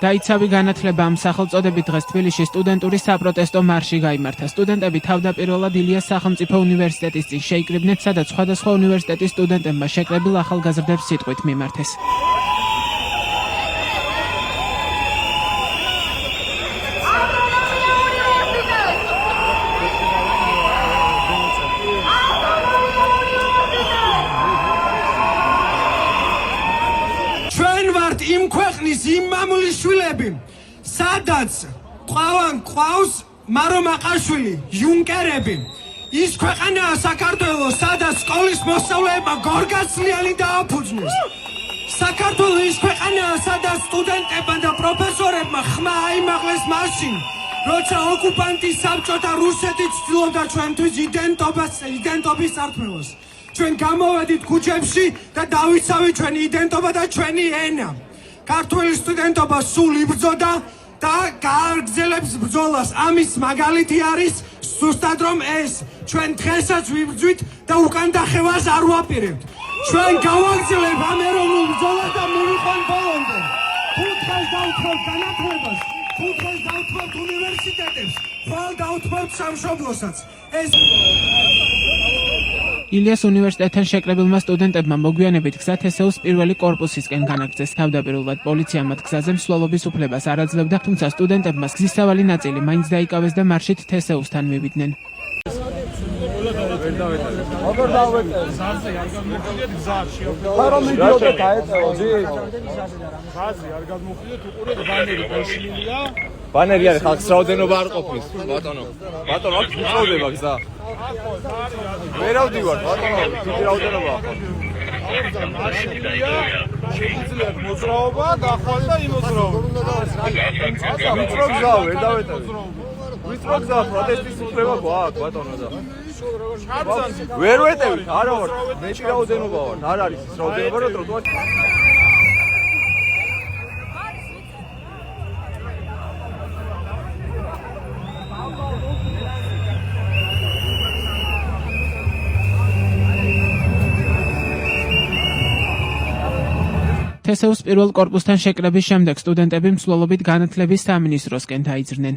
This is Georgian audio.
დაიცავი განათლება ამ სახელწოდებით დღეს თბილისში სტუდენტური საპროტესტო მარში გაიმართა. სტუდენტები თავდაპირველად ილიას სახელმწიფო უნივერსიტეტის წინ შეიკრიბნენ, სადაც სხვადასხვა უნივერსიტეტის სტუდენტებმა შეკრებილ ახალგაზრდებს სიტყვით მიმართეს. იმ ქვეყნის იმ მამულის შვილები, სადაც ყავს მარო მაყაშვილი, იუნკერები, ის ქვეყანაა საქართველო, სადაც სკოლის მოსწავლეებმა გორგაცლიანი დააფუძნეს. საქართველო ის ქვეყანაა, სადაც სტუდენტებმა და პროფესორებმა ხმა აიმაღლეს მაშინ, როცა ოკუპანტის საბჭოთა რუსეთი ცდილობდა ჩვენთვის იდენტობის წარქმევას. ჩვენ გამოვედით ქუჩებში და დავიცავით ჩვენი იდენტობა და ჩვენი ენა. ქართული სტუდენტობა სულ იბრძოდა და გააგრძელებს ბრძოლას. ამის მაგალითი არის ზუსტად რომ ეს ჩვენ დღესაც ვიბრძვით და უკან დახევას არ ვაპირებთ. ჩვენ გავაგრძელებთ ამ ეროვნულ ბრძოლას და მივიყვანთ ბოლომდე. კუთხეს დავთვალთ განათლებას, კუთხეს დავთვალთ უნივერსიტეტებს, ხვალ დავთვალთ სამშობლოსაც. ეს ილიას უნივერსიტეტთან შეკრებილმა სტუდენტებმა მოგვიანებით გზა თესეუს პირველი კორპუსისკენ განაგრძეს. თავდაპირველად პოლიცია მათ გზაზე მსვლელობის უფლებას არ აძლევდა, თუმცა სტუდენტებმა გზისავალი ნაწილი მაინც დაიკავეს და მარშით თესეუსთან მივიდნენ. ბანერი არის ხალხს რაოდენობა არ ყოფნის ბატონო აქ უწოვდება გზა ვერავდივარ ბატონო დიდი რაოდენობა შეიძლება მოძრაობა დახვალა იმოძრაობა ვიწრო გზა ვერ დავეტოვე ვიწრო გზა პროტესტის უფლება გვაქვს ბატონო და ვერ ვეტევით არა ვარ მეტი რაოდენობა ვარ არ არის ის რაოდენობა რომ ტროტუარში თესეუს პირველ კორპუსთან შეკრების შემდეგ სტუდენტები მსვლელობით განათლების სამინისტროსკენ დაიძრნენ.